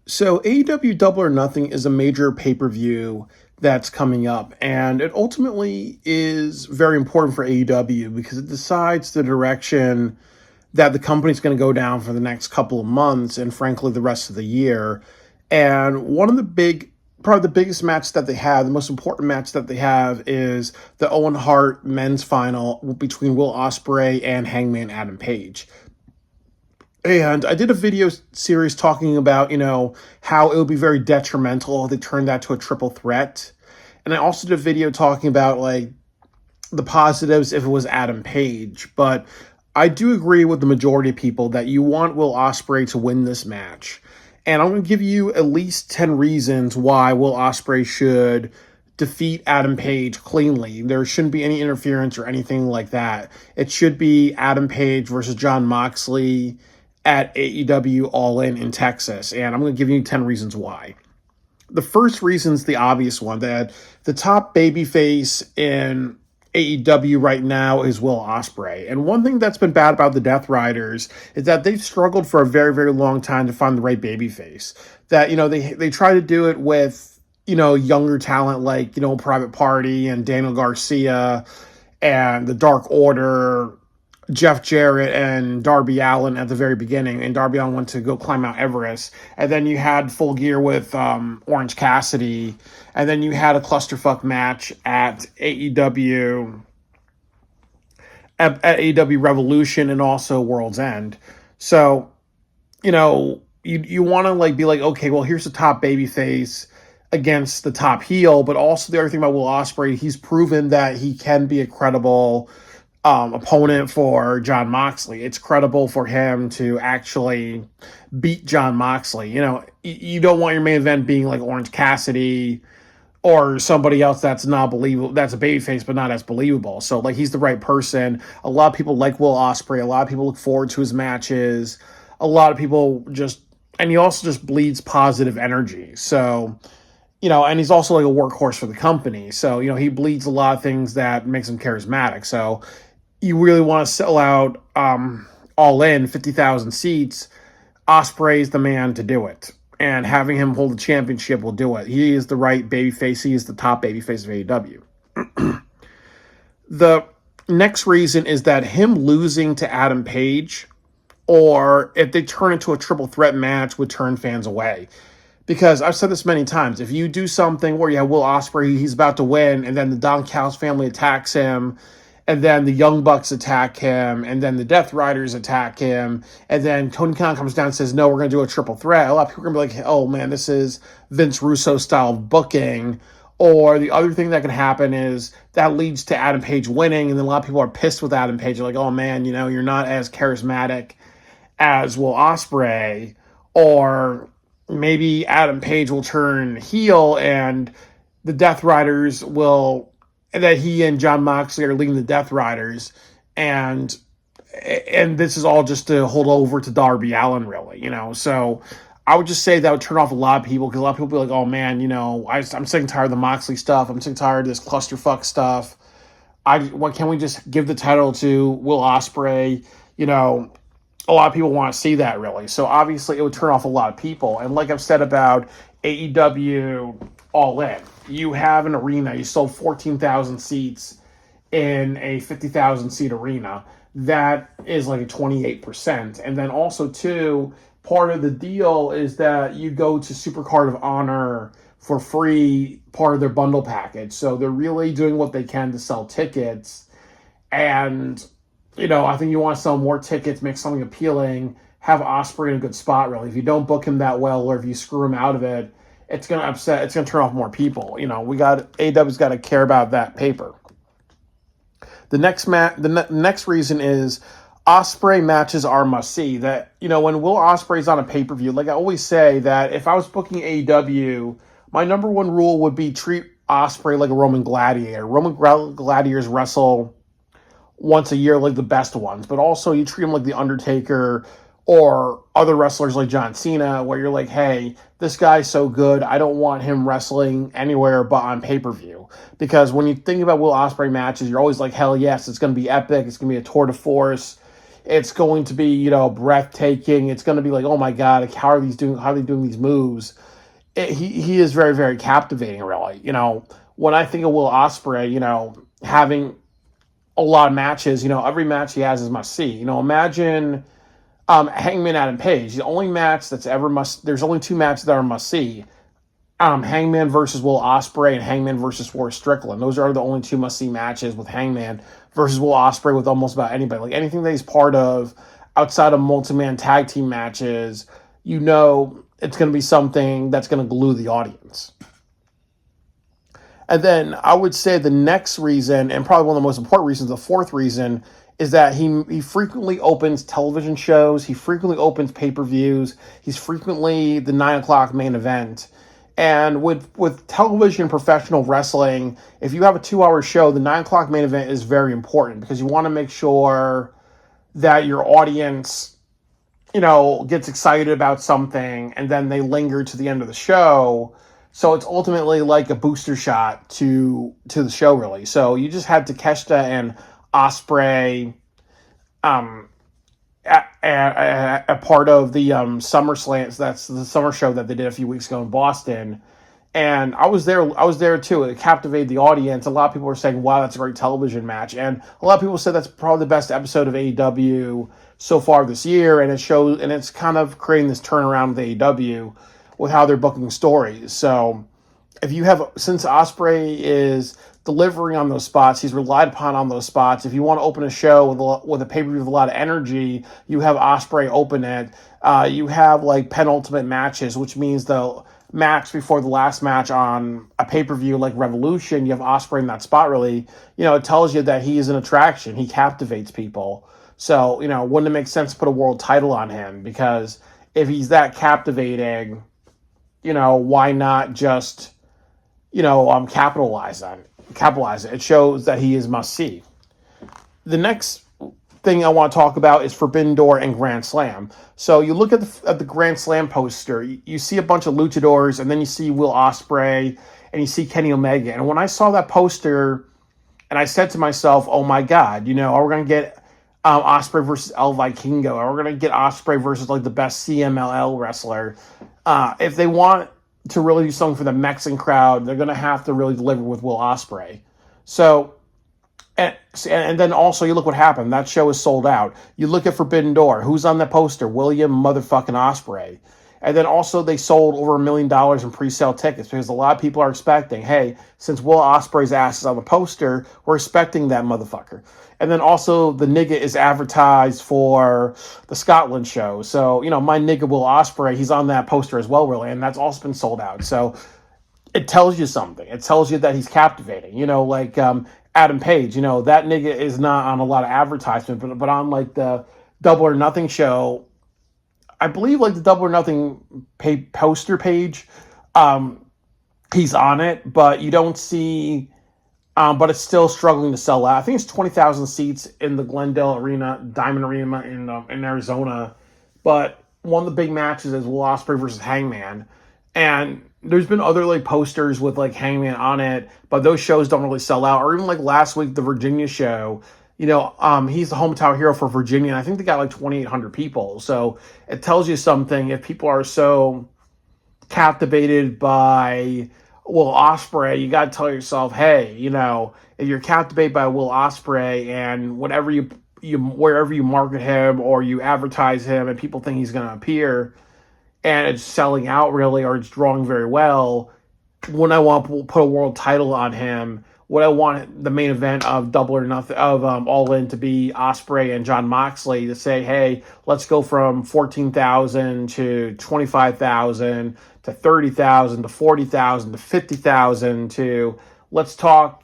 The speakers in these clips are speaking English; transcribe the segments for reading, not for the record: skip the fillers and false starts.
So AEW Double or Nothing is a major pay-per-view that's coming up, and it ultimately is very important for AEW because it decides the direction that the company's going to go down for the next couple of months and frankly the rest of the year. And one of the probably the biggest match that they have, the most important match that they have is the Owen Hart men's final between Will Ospreay and Hangman Adam Page. And I did a video series talking about, how it would be very detrimental if they turned that to a triple threat. And I also did a video talking about, like, the positives if it was Adam Page. But I do agree with the majority of people that you want Will Ospreay to win this match. And I'm going to give you at least 10 reasons why Will Ospreay should defeat Adam Page cleanly. There shouldn't be any interference or anything like that. It should be Adam Page versus Jon Moxley at AEW All In Texas. And I'm going to give you 10 reasons why. The first reason is the obvious one, that the top babyface in AEW right now is Will Ospreay. And one thing that's been bad about the Death Riders is that they've struggled for a very, very long time to find the right babyface. That, they try to do it with, younger talent like, Private Party and Daniel Garcia and the Dark Order, Jeff Jarrett and Darby Allin at the very beginning, and Darby Allin went to go climb Mount Everest. And then you had Full Gear with Orange Cassidy, and then you had a clusterfuck match at AEW at AEW Revolution and also World's End. So, you want to be like, okay, well, here's the top babyface against the top heel, but also the other thing about Will Ospreay, he's proven that he can be a credible opponent for Jon Moxley. It's credible for him to actually beat Jon Moxley. You don't want your main event being like Orange Cassidy or somebody else that's not believable, that's a babyface but not as believable. So he's the right person. A lot of people like Will Ospreay. A lot of people look forward to his matches. A lot of people and he also just bleeds positive energy. So and he's also like a workhorse for the company. So, he bleeds a lot of things that makes him charismatic. So you really want to sell out All In, 50,000 seats. Ospreay's the man to do it. And having him hold the championship will do it. He is the right babyface. He is the top babyface of AEW. The next reason is that him losing to Adam Page, or if they turn into a triple threat match, would turn fans away. Because I've said this many times, if you do something where you have Will Ospreay, he's about to win, and then the Don Callis family attacks him, and then the Young Bucks attack him, and then the Death Riders attack him, and then Tony Khan comes down and says, no, we're going to do a triple threat. A lot of people are going to be like, oh man, this is Vince Russo style booking. Or the other thing that can happen is that leads to Adam Page winning, and then a lot of people are pissed with Adam Page. They're like, oh man, you're not as charismatic as Will Ospreay. Or maybe Adam Page will turn heel and the Death Riders and that he and Jon Moxley are leading the Death Riders, and this is all just to hold over to Darby Allin, really, So I would just say that would turn off a lot of people, because a lot of people will be like, oh man, I'm sick and tired of the Moxley stuff. I'm sick and tired of this clusterfuck stuff. Why can't we just give the title to Will Ospreay? A lot of people want to see that, really. So obviously it would turn off a lot of people. And like I've said about AEW All In, you have an arena, you sold 14,000 seats in a 50,000 seat arena. That is like a 28%. And then also, too, part of the deal is that you go to Supercard of Honor for free, part of their bundle package. So they're really doing what they can to sell tickets. And I think you want to sell more tickets, make something appealing, have Ospreay in a good spot, really. If you don't book him that well, or if you screw him out of it, it's going to turn off more people. AEW's got to care about that paper. The next reason is Ospreay matches are must-see. That, when Will Ospreay's on a pay-per-view, like I always say, that if I was booking AEW, my number one rule would be treat Ospreay like a Roman Gladiator. Roman Gladiators wrestle once a year like the best ones, but also you treat him like The Undertaker or other wrestlers like John Cena, where you're like, hey, this guy's so good, I don't want him wrestling anywhere but on pay-per-view. Because when you think about Will Ospreay matches, you're always like, hell yes, it's going to be epic, it's going to be a tour de force, It's going to be, breathtaking. It's going to be like, oh my God, like, how are they doing these moves? He is very, very captivating, really. When I think of Will Ospreay, having a lot of matches, every match he has is must see. Imagine Hangman Adam Page. The only match that's ever there's only two matches that are must see. Hangman versus Will Ospreay and Hangman versus Forrest Strickland. Those are the only two must see matches with Hangman versus Will Ospreay with almost about anybody. Like anything that he's part of outside of multi-man tag team matches, it's going to be something that's going to glue the audience. And then I would say the next reason, and probably one of the most important reasons, the fourth reason, is that he frequently opens television shows. He frequently opens pay-per-views. He's frequently the 9 o'clock main event. And with television professional wrestling, if you have a 2-hour show, the 9 o'clock main event is very important because you want to make sure that your audience, gets excited about something and then they linger to the end of the show. So it's ultimately like a booster shot to the show, really. So you just had Takeshita and Ospreay a part of the SummerSlam. So that's the summer show that they did a few weeks ago in Boston. And I was there too. It captivated the audience. A lot of people were saying, wow, that's a great television match. And a lot of people said that's probably the best episode of AEW so far this year. And it's kind of creating this turnaround with AEW with how they're booking stories. So since Ospreay is delivering on those spots, he's relied upon on those spots. If you want to open a show with a pay-per-view with a lot of energy, you have Ospreay open it. You have like penultimate matches, which means the match before the last match on a pay-per-view like Revolution, you have Ospreay in that spot. Really, it tells you that he is an attraction. He captivates people. So, wouldn't it make sense to put a world title on him? Because if he's that captivating, why not just, capitalize it. It shows that he is must see. The next thing I want to talk about is Forbidden Door and Grand Slam. So you look at the Grand Slam poster, you see a bunch of luchadors, and then you see Will Ospreay, and you see Kenny Omega. And when I saw that poster, and I said to myself, oh my God, are we going to get Ospreay versus El Vikingo? Are we going to get Ospreay versus like the best CMLL wrestler? If they want to really do something for the Mexican crowd, they're going to have to really deliver with Will Ospreay. So, and then also you look what happened. That show is sold out. You look at Forbidden Door. Who's on that poster? William motherfucking Ospreay. And then also they sold over $1 million in pre-sale tickets because a lot of people are expecting, hey, since Will Ospreay's ass is on the poster, we're expecting that motherfucker. And then also the nigga is advertised for the Scotland show. So, my nigga Will Ospreay, he's on that poster as well, really, and that's also been sold out. So it tells you something. It tells you that he's captivating. Like Adam Page, that nigga is not on a lot of advertisement, but on like the Double or Nothing show, I believe like the Double or Nothing poster page, he's on it, but you don't see, but it's still struggling to sell out. I think it's 20,000 seats in the Glendale Arena, Diamond Arena in Arizona. But one of the big matches is Will Ospreay versus Hangman. And there's been other like posters with like Hangman on it, but those shows don't really sell out. Or even like last week, the Virginia show, he's the hometown hero for Virginia. And I think they got like 2,800 people. So it tells you something. If people are so captivated by Will Ospreay, you got to tell yourself, hey, if you're captivated by Will Ospreay and wherever you market him or you advertise him and people think he's going to appear and it's selling out really, or it's drawing very well, when I want to put a world title on him, what I want the main event of Double or Nothing, of All In, to be Ospreay and Jon Moxley, to say, hey, let's go from 14,000 to 25,000 to 30,000 to 40,000 to 50,000 to let's talk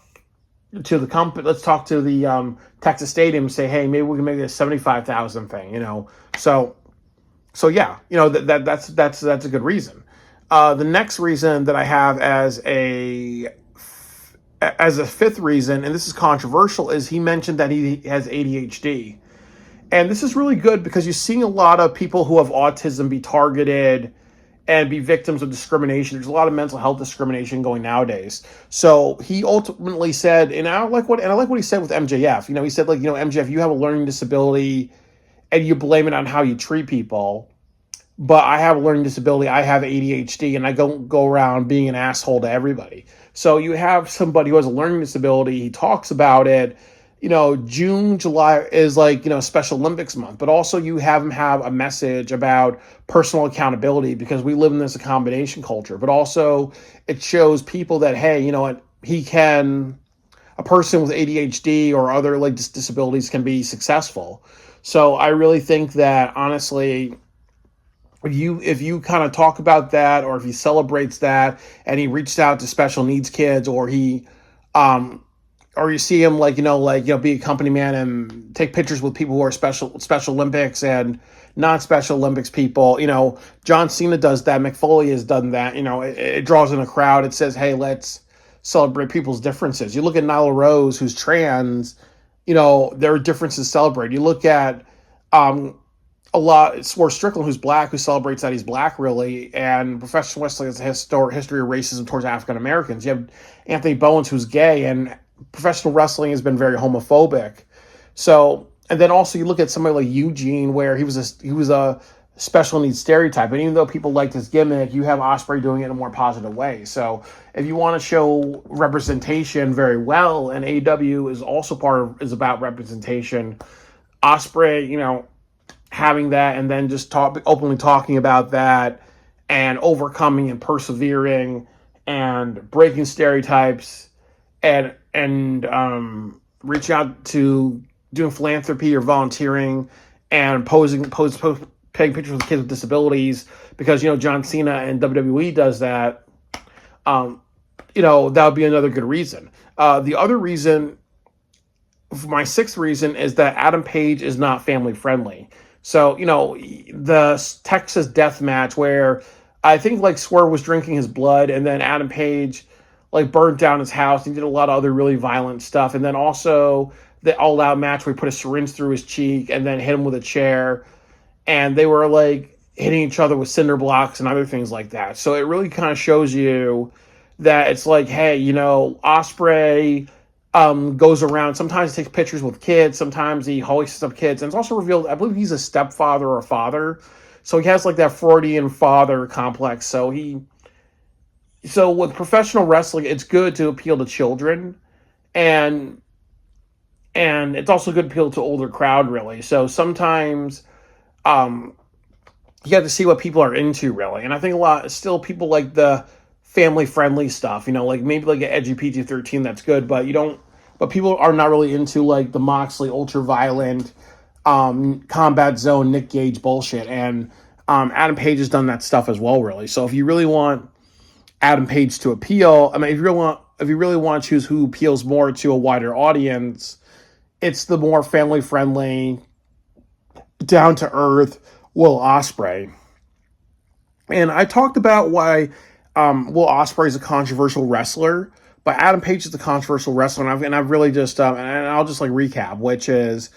to the company, let's talk to the Texas Stadium and say, hey, maybe we can make it a 75,000 thing, So yeah, that's a good reason. The next reason that I have as a fifth reason, and this is controversial, is he mentioned that he has ADHD. And this is really good because you're seeing a lot of people who have autism be targeted and be victims of discrimination. There's a lot of mental health discrimination going nowadays. So he ultimately said, and I like what he said with MJF. He said, like, MJF, you have a learning disability and you blame it on how you treat people. But I have a learning disability. I have ADHD, and I don't go around being an asshole to everybody. So you have somebody who has a learning disability. He talks about it. June, July is like, Special Olympics month, but also you have him have a message about personal accountability because we live in this accommodation culture, but also it shows people that, hey, you know what, a person with ADHD or other like disabilities can be successful. So I really think that honestly, if you kind of talk about that, or if he celebrates that and he reached out to special needs kids, um or you see him be a company man and take pictures with people who are Special Olympics and non-Special Olympics people. John Cena does that. Mick Foley has done that. It draws in a crowd. It says, hey, let's celebrate people's differences. You look at Nyla Rose, who's trans. There are differences celebrated. You look at um it's more Strickland, who's black, who celebrates that he's black, really, and professional wrestling has a history of racism towards African Americans. You have Anthony Bowens, who's gay, and professional wrestling has been very homophobic. So, and then also you look at somebody like Eugene, where he was a special needs stereotype, and even though people liked his gimmick, you have Ospreay doing it in a more positive way. So, if you want to show representation very well, and AEW is also is about representation, Ospreay, having that, and then just openly talking about that and overcoming and persevering and breaking stereotypes and reaching out to doing philanthropy or volunteering and taking pictures with kids with disabilities, because John Cena and WWE does that. That would be another good reason. The other reason, my sixth reason, is that Adam Page is not family friendly. So, the Texas death match where I think like Swerve was drinking his blood, and then Adam Page like burned down his house and did a lot of other really violent stuff. And then also the All Out match where he put a syringe through his cheek and then hit him with a chair. And they were like hitting each other with cinder blocks and other things like that. So it really kind of shows you that it's like, hey, Ospreay goes around. Sometimes he takes pictures with kids. Sometimes he hoists up kids. And it's also revealed, I believe he's a stepfather or a father. So he has like that Freudian father complex. So with professional wrestling, it's good to appeal to children. And it's also good to appeal to older crowd, really. So sometimes you have to see what people are into, really. And I think still people like the family-friendly stuff, like maybe like an edgy PG-13, that's good, but people are not really into like the Moxley ultra-violent Combat Zone Nick Gage bullshit. And Adam Page has done that stuff as well, really. So if you really want Adam Page to appeal, I mean, if you really want to choose who appeals more to a wider audience, it's the more family-friendly, down-to-earth Will Ospreay. And I talked about why Will Ospreay is a controversial wrestler, but Adam Page is a controversial wrestler, and I've really just and I'll just like recap, which is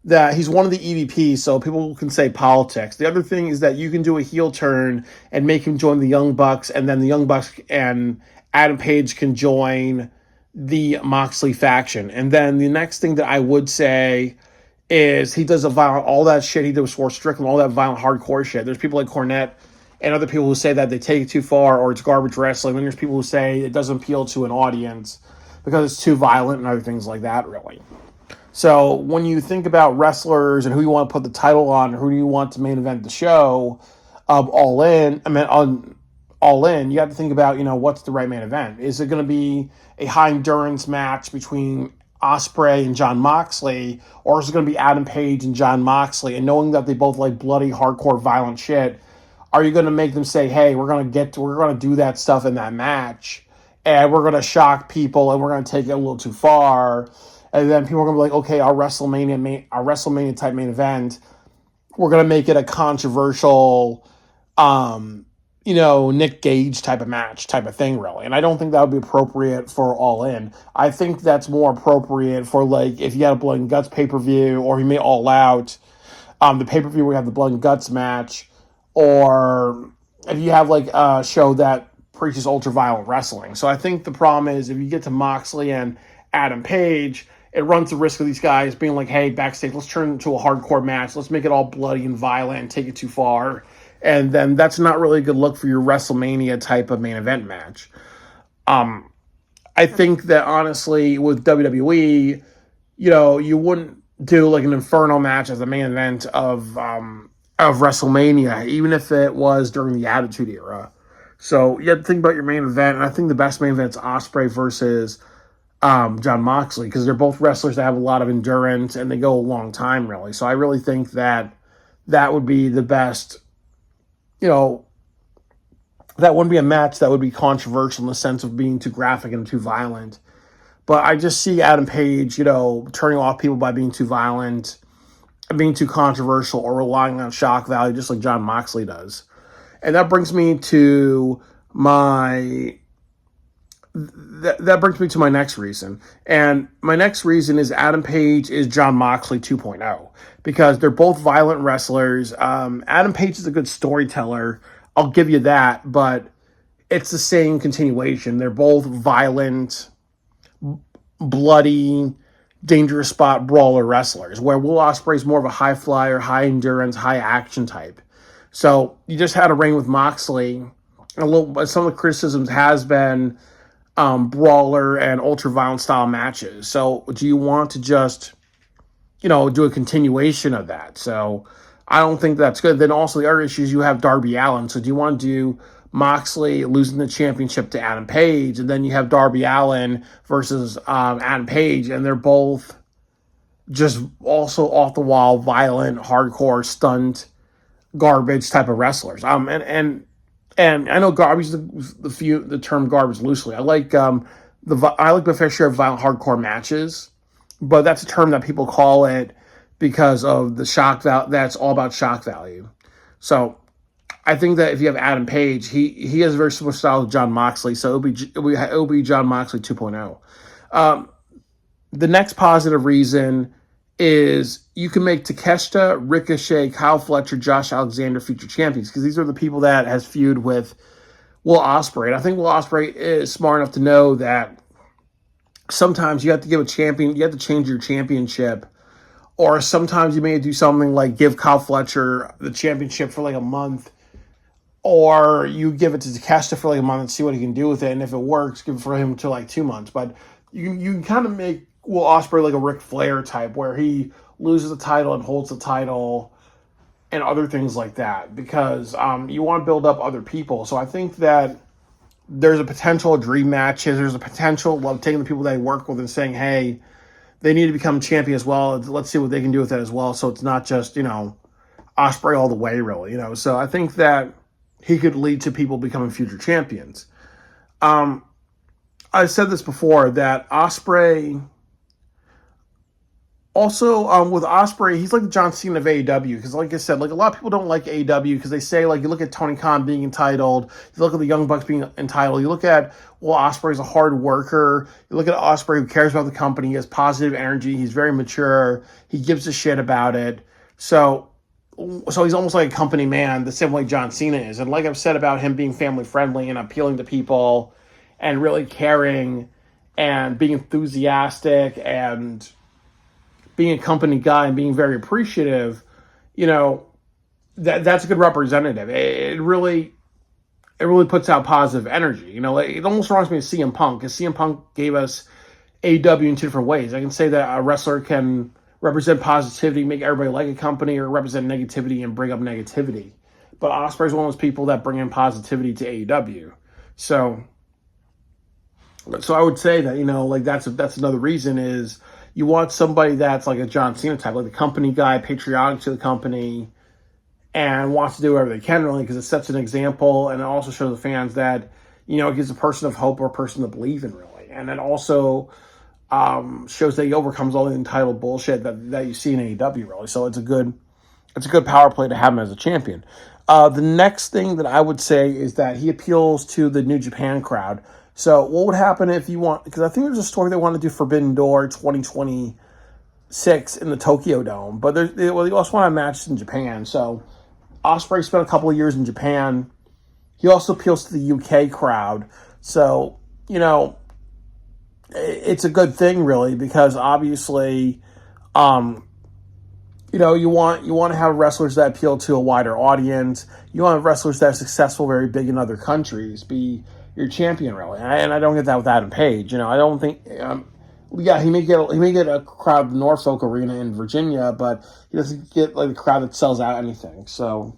that he's one of the EVPs, so people can say politics. The other thing is that you can do a heel turn and make him join the Young Bucks, and then the Young Bucks and Adam Page can join the Moxley faction. And then the next thing that I would say is he does all that shit he did with Swerve Strickland, all that violent hardcore shit. There's people like Cornette and other people who say that they take it too far or it's garbage wrestling. Then there's people who say it doesn't appeal to an audience because it's too violent and other things like that, really. So when you think about wrestlers and who you want to put the title on, who do you want to main event the show, All In, you have to think about, what's the right main event? Is it going to be a high endurance match between Ospreay and Jon Moxley, or is it going to be Adam Page and Jon Moxley? And knowing that they both like bloody, hardcore, violent shit, are you going to make them say, hey, we're going to do that stuff in that match, and we're going to shock people, and we're going to take it a little too far, and then people are going to be like, okay, our WrestleMania type main event, we're going to make it a controversial, Nick Gage type of match, type of thing, really. And I don't think that would be appropriate for All In. I think that's more appropriate for, like, if you had a Blood and Guts pay-per-view, or you may All Out, the pay-per-view where you have the Blood and Guts match, or if you have, like, a show that preaches ultra-violent wrestling. So I think the problem is if you get to Moxley and Adam Page, it runs the risk of these guys being like, hey, backstage, let's turn it into a hardcore match. Let's make it all bloody and violent and take it too far. And then that's not really a good look for your WrestleMania type of main event match. I think that honestly with WWE, you wouldn't do like an Inferno match as the main event of WrestleMania, even if it was during the Attitude Era. So you have to think about your main event, and I think the best main event is Ospreay versus John Moxley, because they're both wrestlers that have a lot of endurance and they go a long time, really. So I really think that would be the best. That wouldn't be a match that would be controversial in the sense of being too graphic and too violent. But I just see Adam Page, turning off people by being too violent, being too controversial, or relying on shock value, just like John Moxley does. And that brings me to my next reason. And my next reason is Adam Page is John Moxley 2.0, because they're both violent wrestlers. Adam Page is a good storyteller. I'll give you that, but it's the same continuation. They're both violent, bloody, dangerous spot brawler wrestlers, where Will Ospreay is more of a high flyer, high endurance, high action type. So you just had a reign with Moxley. Some of the criticisms has been brawler and ultra violent style matches. So do you want to just, do a continuation of that? So I don't think that's good. Then also the other issues, you have Darby Allin. So do you want to do Moxley losing the championship to Adam Page, and then you have Darby Allin versus Adam Page, and they're both just also off the wall, violent, hardcore, stunt, garbage type of wrestlers. And I know garbage the term garbage loosely. I like the fair share of violent hardcore matches, but that's a term that people call it because of the shock value. That's all about shock value. So I think that if you have Adam Page, he has a very similar style to John Moxley, so it'll be John Moxley 2.0. The next positive reason is you can make Takeshita, Ricochet, Kyle Fletcher, Josh Alexander future champions, because these are the people that has feud with Will Ospreay. And I think Will Ospreay is smart enough to know that sometimes you have to give a champion, you have to change your championship, or sometimes you may do something like give Kyle Fletcher the championship for like a month, or you give it to Takeshita for like a month and see what he can do with it, and if it works, give it for him to like 2 months. But you can kind of make Will Ospreay like a Ric Flair type, where he loses the title and holds the title and other things like that, because you want to build up other people. So I think that there's a potential of dream matches. There's a potential of taking the people they work with and saying, hey, they need to become champion as well. Let's see what they can do with that as well. So it's not just, Ospreay all the way, really. So I think that he could lead to people becoming future champions. I said this before, that Ospreay... Also, with Ospreay, he's like the John Cena of AEW, because like I said, like a lot of people don't like AEW because they say, like, you look at Tony Khan being entitled, you look at the Young Bucks being entitled, you look at, well, Ospreay's a hard worker, you look at Ospreay who cares about the company, he has positive energy, he's very mature, he gives a shit about it. So he's almost like a company man, the same way John Cena is. And like I've said about him being family friendly and appealing to people and really caring and being enthusiastic and being a company guy and being very appreciative, that's a good representative. It really puts out positive energy. It almost reminds me of CM Punk, because CM Punk gave us AEW in two different ways. I can say that a wrestler can represent positivity, make everybody like a company, or represent negativity and bring up negativity. But Ospreay is one of those people that bring in positivity to AEW. So I would say that, that's another reason is, you want somebody that's like a John Cena type, like the company guy, patriotic to the company, and wants to do whatever they can, really, because it sets an example, and it also shows the fans that, it gives a person of hope or a person to believe in, really. And it also shows that he overcomes all the entitled bullshit that you see in AEW, really. So it's a good power play to have him as a champion. The next thing that I would say is that he appeals to the New Japan crowd. So what would happen if you want, because I think there's a story they want to do Forbidden Door 2026 in the Tokyo Dome, but they also want to have matches in Japan. So Ospreay spent a couple of years in Japan. He also appeals to the UK crowd. So, it's a good thing, really, because obviously, um, you want to have wrestlers that appeal to a wider audience. You want to have wrestlers that are successful, very big in other countries, be your champion, really. And I don't get that with Adam Page. I don't think. Yeah, he may get a crowd in Norfolk Arena in Virginia, but he doesn't get like a crowd that sells out anything. So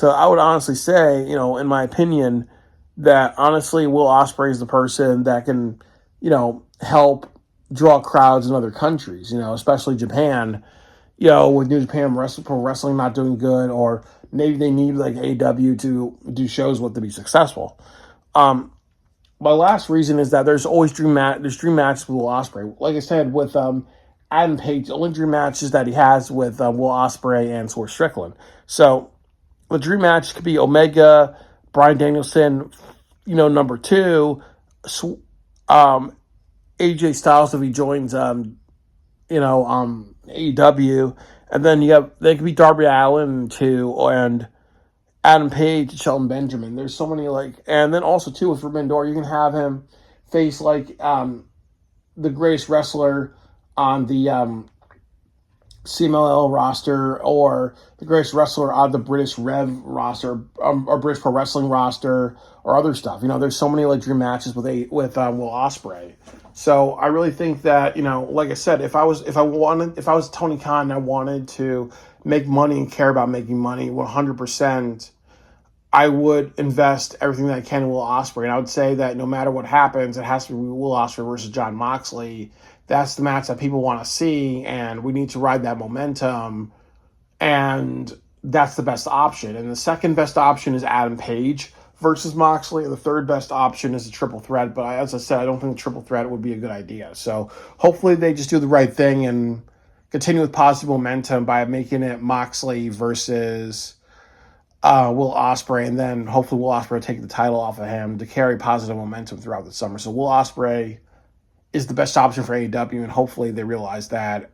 I would honestly say, in my opinion, that honestly Will Ospreay is the person that can, help draw crowds in other countries. Especially Japan. With New Japan Pro Wrestling not doing good, or maybe they need like AEW to do shows with to be successful. Um, my last reason is that there's always there's dream matches with Will Ospreay. Like I said, with Adam Page, the only dream matches that he has with Will Ospreay and Swerve Strickland. So the dream match could be Omega, Bryan Danielson, number two, um, AJ Styles if he joins, AEW, and then they could be Darby Allin too, and Adam Page, Shelton Benjamin. There's so many and then also too with Forbidden Door, you can have him face the greatest wrestler on the CMLL roster, or the greatest wrestler on the British Rev roster, or British Pro Wrestling roster, or other stuff. There's so many dream matches with Will Ospreay. So I really think that like I said, if I was Tony Khan and I wanted to make money and care about making money 100%, I would invest everything that I can in Will Ospreay. And I would say that no matter what happens, it has to be Will Ospreay versus Jon Moxley. That's the match that people want to see, and we need to ride that momentum. And that's the best option. And the second best option is Adam Page versus Moxley. And the third best option is a triple threat. But as I said, I don't think a triple threat would be a good idea. So hopefully they just do the right thing and continue with positive momentum by making it Moxley versus Will Ospreay, and then hopefully Will Ospreay will take the title off of him to carry positive momentum throughout the summer. So Will Ospreay is the best option for AEW, and hopefully they realize that